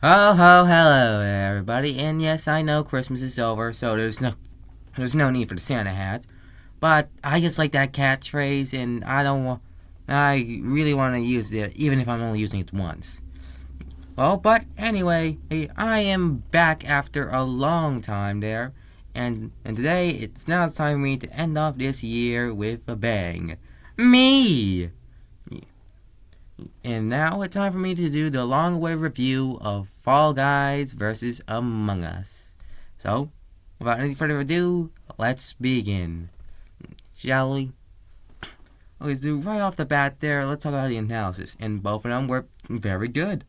Ho ho hello everybody, and yes, I know Christmas is over, so there's no need for the Santa hat. But I just like that catchphrase, and I really want to use it, even if I'm only using it once. Well, but anyway, hey, I am back after a long time there, and today it's now time for me to end off this year with a bang. Me. And now it's time for me to do the long-awaited review of Fall Guys versus Among Us. So, without any further ado, let's begin. Shall we? Okay, so right off the bat there, let's talk about the analysis. And both of them were very good.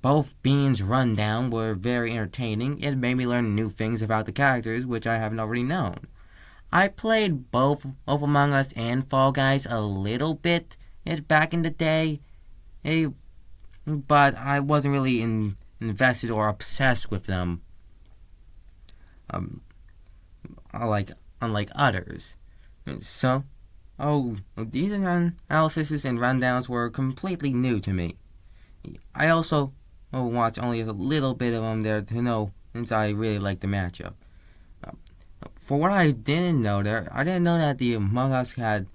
Both Bean's rundown were very entertaining. It made me learn new things about the characters, which I haven't already known. I played both of Among Us and Fall Guys a little bit back in the day. But I wasn't really invested or obsessed with them. Unlike others. So, these analyses and rundowns were completely new to me. I also watched only a little bit of them there to know, since I really liked the matchup. For what I didn't know there, I didn't know that the Among Us had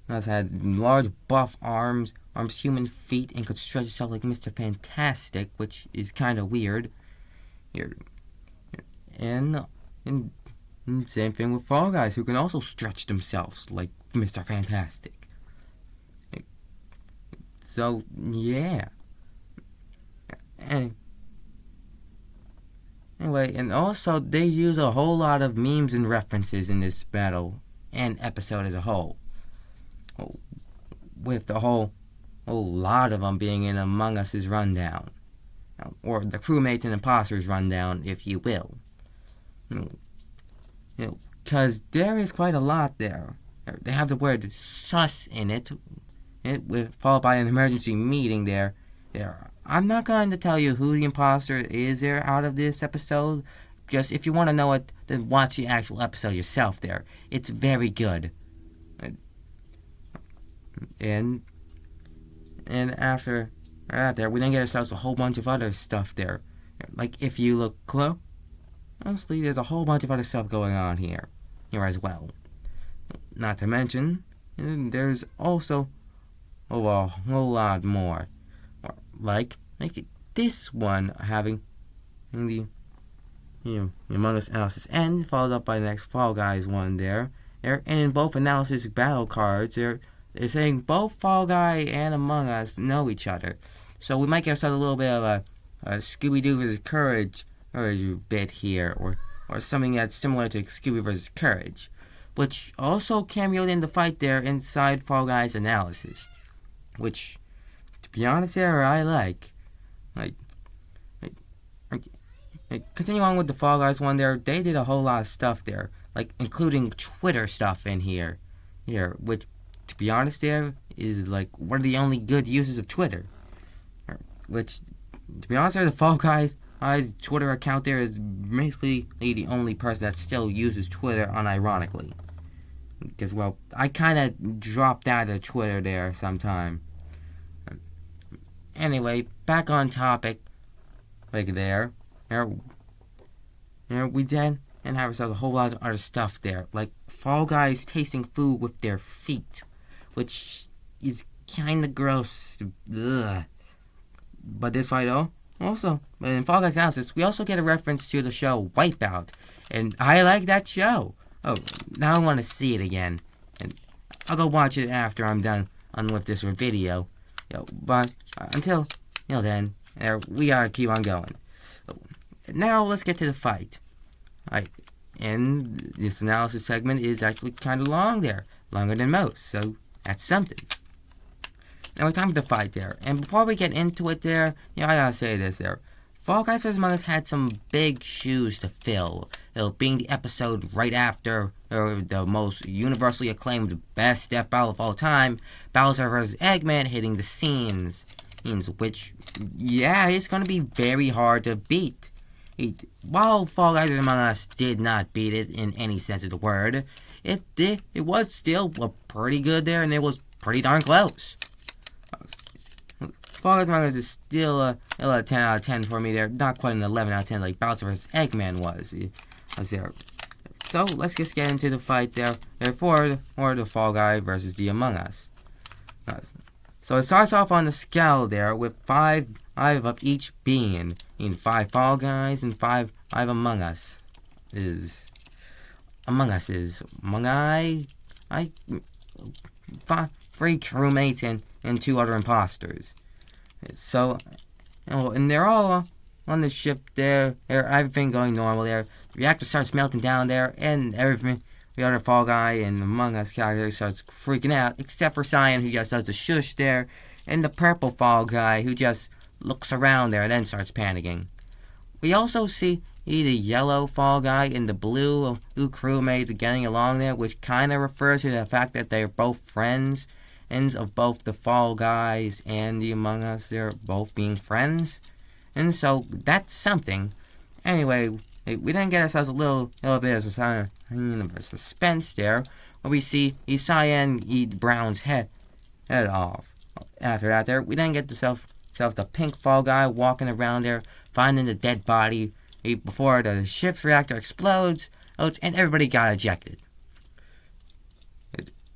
large buff arms, human feet, and could stretch itself like Mr. Fantastic, which is kind of weird. And same thing with Fall Guys, who can also stretch themselves like Mr. Fantastic. So, yeah. Anyway, and also they use a whole lot of memes and references in this battle and episode as a whole. With the whole lot of them being in Among Us's rundown. Or the crewmates and imposters rundown, if you will. Because there is quite a lot there. They have the word sus in it followed by an emergency meeting there. I'm not going to tell you who the imposter is there out of this episode. Just if you want to know it, then watch the actual episode yourself there. It's very good. And after that there, we then get ourselves a whole bunch of other stuff there. Like, if you look close, honestly, there's a whole bunch of other stuff going on here as well. Not to mention, there's also a whole lot more. Like this one having the Among Us analysis end, followed up by the next Fall Guys one there. And in both analysis battle cards, they're saying both Fall Guy and Among Us know each other. So we might get ourselves a little bit of a Scooby-Doo vs. Courage bit here, or something that's similar to Scooby vs. Courage, which also cameoed in the fight there inside Fall Guys analysis, which, to be honest there, I like. Continuing on with the Fall Guys one there, they did a whole lot of stuff there, like including Twitter stuff in here, which, to be honest there, is like one of the only good uses of Twitter. Which, to be honest there, the Fall Guys Twitter account there is basically the only person that still uses Twitter unironically. Because, well, I kind of dropped out of Twitter there sometime. Anyway, back on topic, we then have ourselves a whole lot of other stuff there, like Fall Guys tasting food with their feet, which is kind of gross. Ugh. But this fight, also, in Fall Guys analysis, we also get a reference to the show Wipeout, and I like that show. Now I want to see it again, and I'll go watch it after I'm done with this video. But until then, we gotta keep on going. Now let's get to the fight. And this analysis segment is actually kind of long there, longer than most, so that's something. Now it's time for the fight there, and before we get into it there, I gotta say this there. Fall Guys vs. Among Us had some big shoes to fill, being the episode right after the most universally acclaimed best death battle of all time, Bowser vs. Eggman hitting the scenes, which, it's gonna be very hard to beat. While Fall Guys vs. Among Us did not beat it in any sense of the word, it was still pretty good there, and it was pretty darn close. Fall Guys Among Us is still a 10 out of 10 for me there. Not quite an 11 out of 10 like Bowser vs. Eggman was. There. So let's just get into the fight there for the Fall Guy versus the Among Us. So it starts off on the scale there with five of each being. 5 Fall Guys and 5 Among Us. Among 3 crewmates and 2 other imposters. So, and they're all on the ship there. Everything going normal there. The reactor starts melting down there, and everything. The other Fall Guy and Among Us character starts freaking out, except for Cyan, who just does the shush there, and the purple Fall Guy, who just looks around there and then starts panicking. We also see the yellow Fall Guy and the blue crewmates getting along there, which kind of refers to the fact that they're both friends. Ends of both the Fall Guys and the Among Us, they're both being friends. And so that's something. Anyway, we then get ourselves a little bit of suspense there, where we see Cyan eat Brown's head off. After that there, we then get the pink Fall Guy walking around there, finding the dead body before the ship's reactor explodes, and everybody got ejected.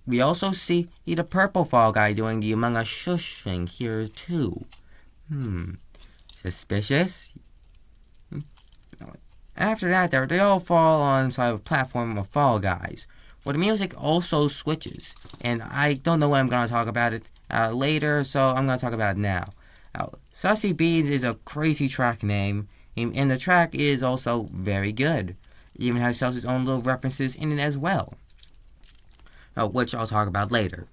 We also see the purple Fall Guy doing the Among Us shushing here too. Suspicious? After that, they all fall on side of a platform of Fall Guys, where the music also switches. And I don't know when I'm going to talk about it later, so I'm going to talk about it now. Sussy Beans is a crazy track name, and the track is also very good. It even has its own little references in it as well. Which I'll talk about later.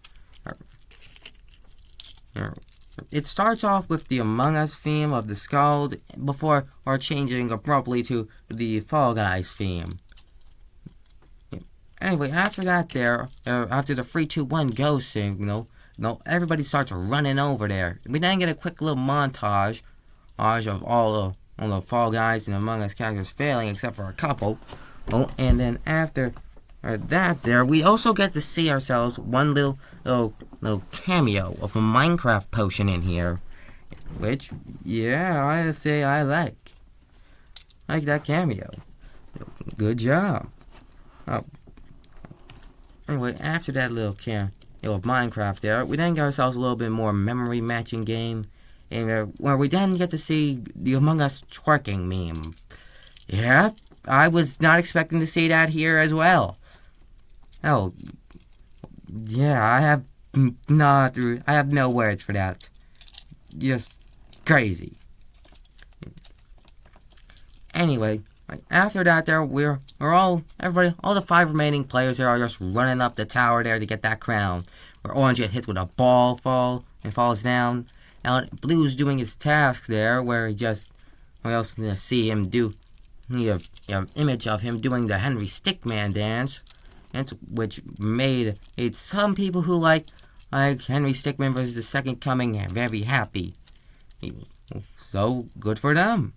It starts off with the Among Us theme of the Scald before changing abruptly to the Fall Guys theme. Anyway, after that after the 3, 2, 1 go signal, everybody starts running over there. We then get a quick little montage of all the Fall Guys and Among Us characters failing except for a couple. And then after that we also get to see ourselves one little cameo of a Minecraft potion in here, which, I say I like that cameo. Good job. Anyway, after that little cameo of Minecraft there, we then get ourselves a little bit more memory matching game, and where we then get to see the Among Us twerking meme. Yeah, I was not expecting to see that here as well. Oh, yeah, I have no words for that. Just crazy. Anyway, after that all the 5 remaining players there are just running up the tower there to get that crown. Where Orange gets hit with a ball and falls down. And Blue's doing his task there, where we also see him do, image of him doing the Henry Stickman dance. Which made some people who like Henry Stickmin vs. the Second Coming very happy. So, good for them.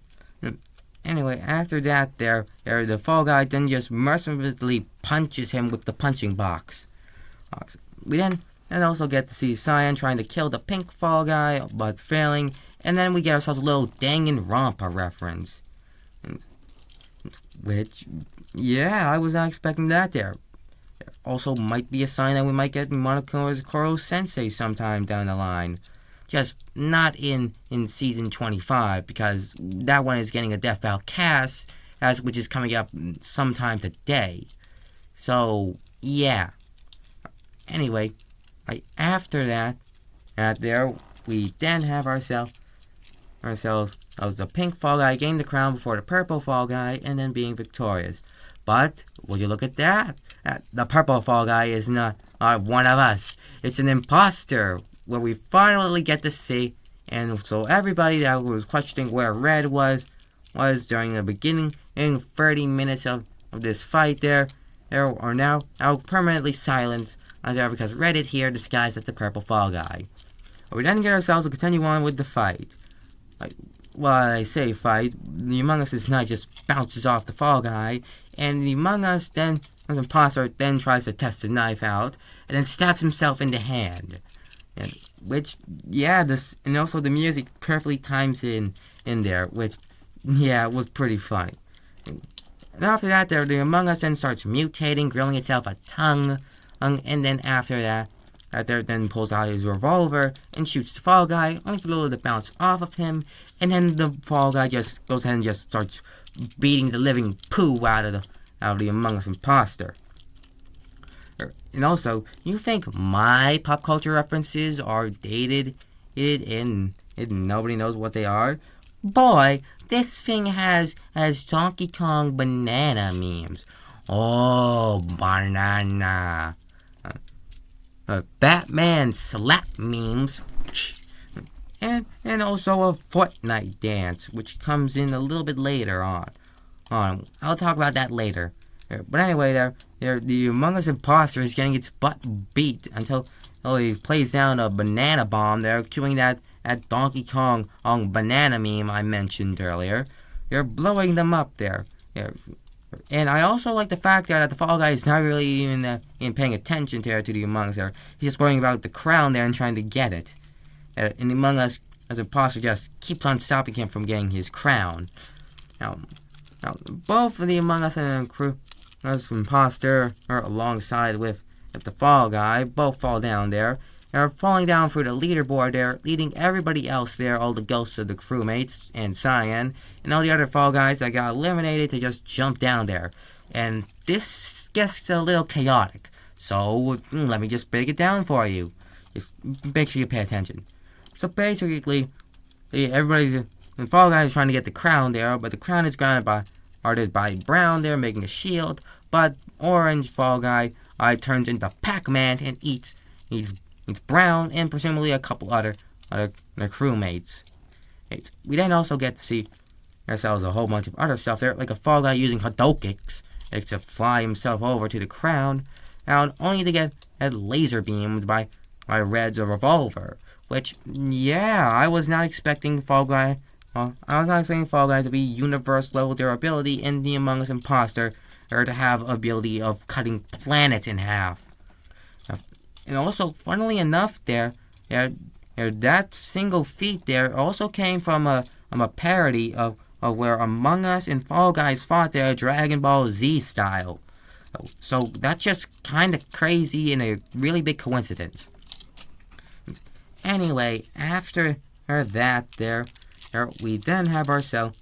Anyway, after that the Fall Guy then just mercilessly punches him with the punching box. We then also get to see Cyan trying to kill the pink Fall Guy, but failing. And then we get ourselves a little Danganronpa reference. Which, I was not expecting that there. Also might be a sign that we might get Monoko's Koro Sensei sometime down the line. Just not in season 25, because that one is getting a Death Val cast, which is coming up sometime today. So, yeah. Anyway, after that, we then have ourselves as the pink Fall Guy getting the crown before the purple Fall Guy, and then being victorious. But, will you look at that? The purple Fall Guy is not one of us. It's an imposter, where we finally get to see. And so everybody that was questioning where Red was during the beginning, in 30 minutes of this fight there are now permanently silent there, because Red is here disguised as the purple Fall Guy. We then get ourselves to continue on with the fight. I say fight, the Among Us Knight just bounces off the Fall Guy, and the Among Us the imposter then tries to test the knife out, and then stabs himself in the hand. and which yeah, this and also the music perfectly times in there, which yeah was pretty funny. And after that, the Among Us then starts mutating, growing itself a tongue, and then after that, there then pulls out his revolver and shoots the Fall Guy, only for the little to bounce off of him, and then the Fall Guy just goes ahead and just starts beating the living poo out of the Among Us imposter. And also, you think my pop culture references are dated and nobody knows what they are? Boy, this thing has Donkey Kong banana memes. Oh, banana. Batman slap memes. And also a Fortnite dance, which comes in a little bit later on. I'll talk about that later. But anyway, the Among Us imposter is getting its butt beat until he plays down a banana bomb there, cueing that Donkey Kong banana meme I mentioned earlier. They're blowing them up there. And I also like the fact that the Fall Guy is not really even paying attention to the Among Us there. He's just worrying about the crown there and trying to get it. And the Among Us as imposter just keeps on stopping him from getting his crown. Now both of the Among Us and the crew as imposter are alongside with the Fall Guy, both fall down there. They're falling down through the leaderboard there, leading everybody else there, all the ghosts of the crewmates and Cyan, and all the other Fall Guys that got eliminated to just jump down there. And this gets a little chaotic, so let me just break it down for you. Just make sure you pay attention. So basically, the Fall Guy is trying to get the crown there, but the crown is guarded by Brown there, making a shield, but Orange Fall Guy turns into Pac-Man and eats Brown and presumably a couple other crewmates. We then also get to see ourselves a whole bunch of other stuff there, like a Fall Guy using Hadokens to fly himself over to the crown, and only to get laser beamed by Red's revolver. Which, yeah, I was not expecting Fall Guy. I was not expecting Fall Guy to be universe level durability in the Among Us imposter, or to have ability of cutting planets in half. And also, funnily enough, that single feat there also came from a parody of where Among Us and Fall Guys fought there Dragon Ball Z style. So that's just kind of crazy and a really big coincidence. Anyway, after that we then have ourselves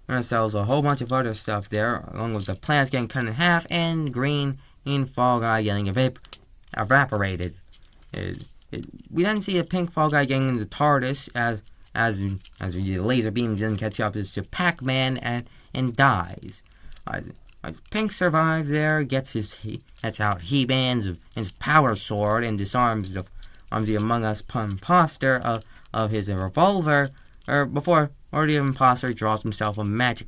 a whole bunch of other stuff there, along with the planets getting cut in half and green in Fall Guy getting evaporated. We then see a pink Fall Guy getting into TARDIS as the laser beam didn't catch up to Pac-Man and dies. As Pink survives there, gets out He-Man's his power sword and disarms the Among Us imposter of his revolver, before the imposter draws himself a magical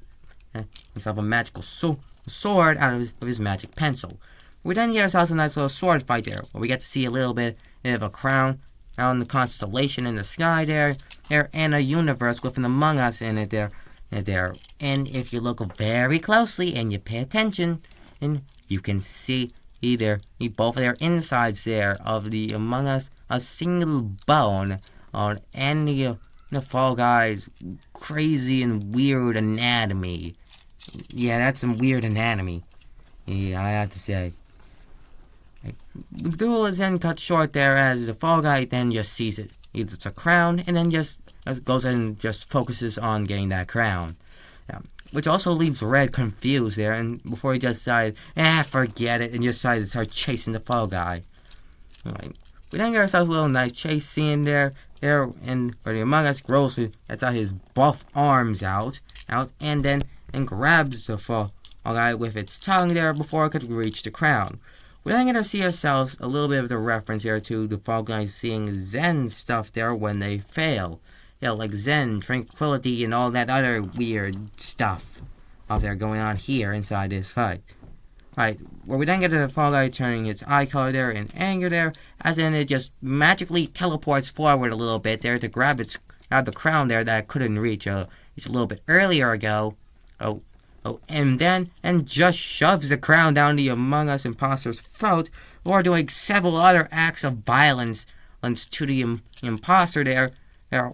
sword out of his magic pencil. We then get ourselves a nice little sword fight there, where we get to see a little bit of a crown out in the constellation in the sky there, and a universe with an Among Us in it there. And if you look very closely and you pay attention, and you can see both of their insides there of the Among Us, a single bone on any of the Fall Guys' crazy and weird anatomy. Yeah, that's some weird anatomy. Yeah, I have to say. The duel is then cut short there as the Fall Guy then just sees it. It's a crown, and then just goes and just focuses on getting that crown. Which also leaves Red confused there, and before he just decided, forget it, and just decided to start chasing the Fall Guy. Right. We then get ourselves a little nice chase scene there, and where the Among Us grows, that's out his buff arms out, and grabs the Fall Guy with its tongue there before it could reach the crown. We then get to see ourselves a little bit of the reference here to the Fall Guys seeing Zen stuff there when they fail. Like Zen, tranquility, and all that other weird stuff out there going on here inside this fight. Right, where we then get to the Fall Guy turning its eye color there in anger there, as in it just magically teleports forward a little bit there to grab the crown there that it couldn't reach a little bit earlier ago. And just shoves the crown down the Among Us imposter's throat, or doing several other acts of violence to the imposter there,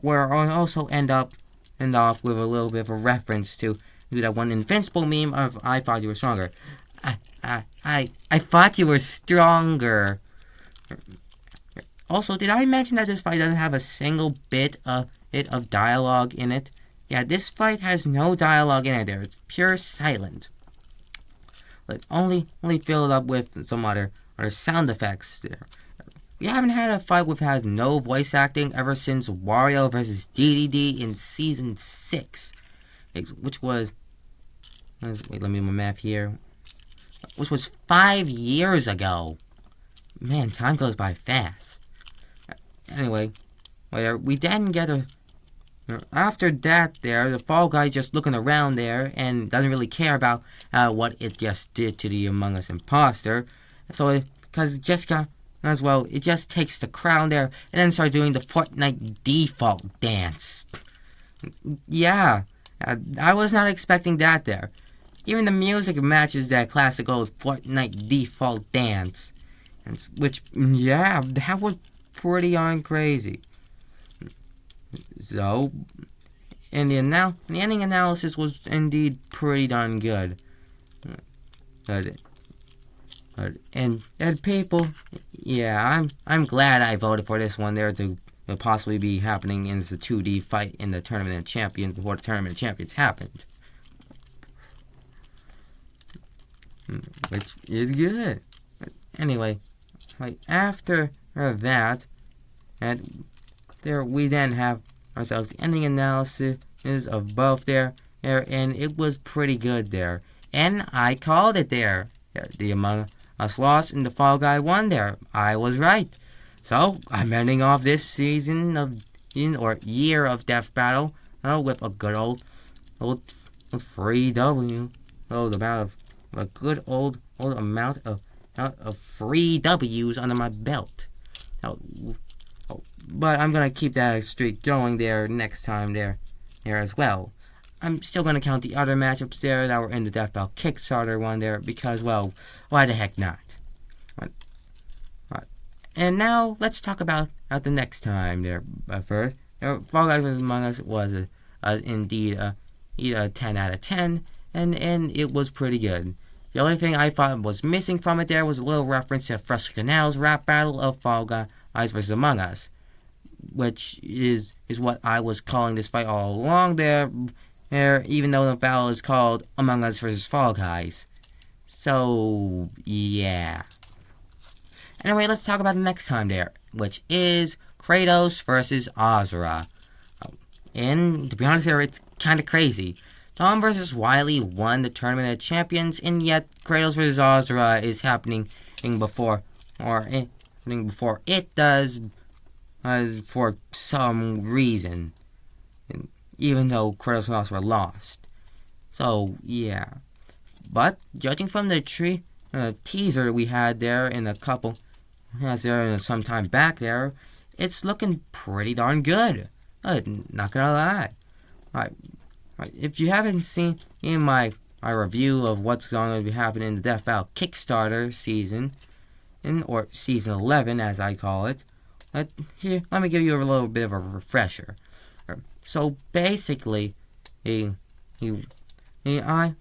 where I also end off with a little bit of a reference to that one invincible meme of "I thought you were stronger." I thought you were stronger. Also, did I mention that this fight doesn't have a single bit of dialogue in it? Yeah, this fight has no dialogue in it there. It's pure silent. Like, only filled up with some other sound effects there. We haven't had a fight with had no voice acting ever since Wario vs. DDD in Season 6. Which was... Wait, let me my map here. Which was 5 years ago. Man, time goes by fast. Anyway, we then get a... After that there, the Fall Guy just looking around there and doesn't really care about what it just did to the Among Us imposter. So, because it just got... As well, it just takes the crown there and then starts doing the Fortnite default dance. Yeah, I was not expecting that there. Even the music matches that classic old Fortnite default dance. Which, yeah, that was pretty crazy. So, and the ending analysis was indeed pretty darn good. And people, yeah, I'm glad I voted for this one there to possibly be happening in the 2D fight in the Tournament of Champions before the Tournament of Champions happened. Which is good. Anyway, like after that, we then have ourselves the ending analysis of both there, and it was pretty good there. And I called it there. The Among Us lost and the Fall Guy won there. I was right. So I'm ending off this season of year of Death Battle with a good old free W. A good old amount of free W's under my belt. But I'm gonna keep that streak going there next time there as well. I'm still going to count the other matchups there that were in the Death Battle Kickstarter one there because, well, why the heck not? Right. And now, let's talk about the next time there. First, Fall Guys Among Us was indeed a 10 out of 10, and it was pretty good. The only thing I thought was missing from it there was a little reference to Fresco Canal's rap battle of Fall Guys vs. Among Us, which is what I was calling this fight all along there, even though the battle is called Among Us vs. Fall Guys. So, yeah. Anyway, let's talk about the next time there, which is Kratos vs. Ozra. And, to be honest here, it's kind of crazy. Tom vs. Wily won the Tournament of Champions, and yet Kratos vs. Ozra is happening before it does, for some reason. Even though Kratos and Ozra lost. So, yeah. But, judging from the teaser we had there in a couple, some time back there, it's looking pretty darn good. Not gonna lie. Alright, if you haven't seen in my review of what's going to be happening in the Death Battle Kickstarter season, or Season 11 as I call it, let me give you a little bit of a refresher. So basically, I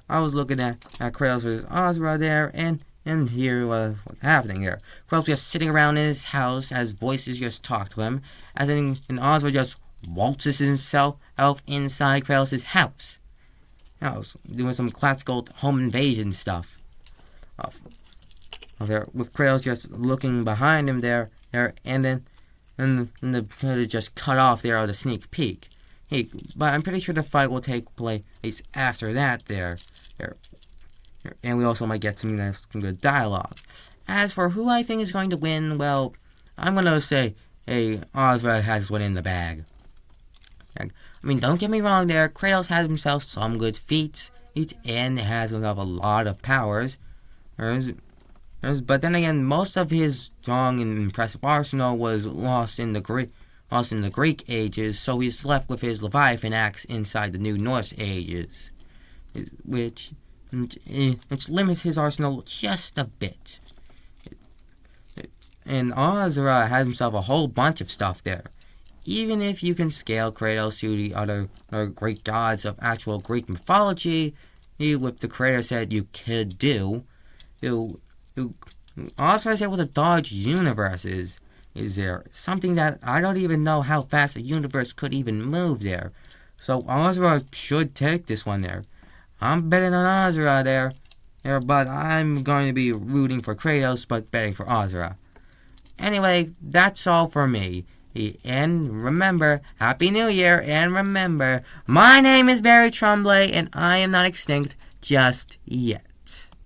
was looking at Kratos vs. Ozra there, and here was what's happening here. Kratos just sitting around in his house as voices just talk to him, and Ozra just waltzes himself inside Kratos' house. I was doing some classical home invasion stuff. There, with Kratos just looking behind him there, and the footage just cut off there at a sneak peek. But I'm pretty sure the fight will take place after that there. And we also might get some good dialogue. As for who I think is going to win, well, I'm going to say Ozra has one in the bag. I mean, don't get me wrong there, Kratos has himself some good feats, and has himself a lot of powers. But then again, most of his strong and impressive arsenal was lost in the Greek ages, so he's left with his Leviathan axe inside the New Norse ages, which limits his arsenal just a bit. And Ozra has himself a whole bunch of stuff there. Even if you can scale Kratos to the other Greek gods of actual Greek mythology, with the Kratos that you could do, you Ozra is able to dodge universes. Is there something that I don't even know how fast a universe could even move there? So Ozra should take this one there. I'm betting on Ozra there, but I'm going to be rooting for Kratos, but betting for Ozra. Anyway, that's all for me. And remember, Happy New Year, and remember, my name is Barry Tremblay, and I am not extinct just yet.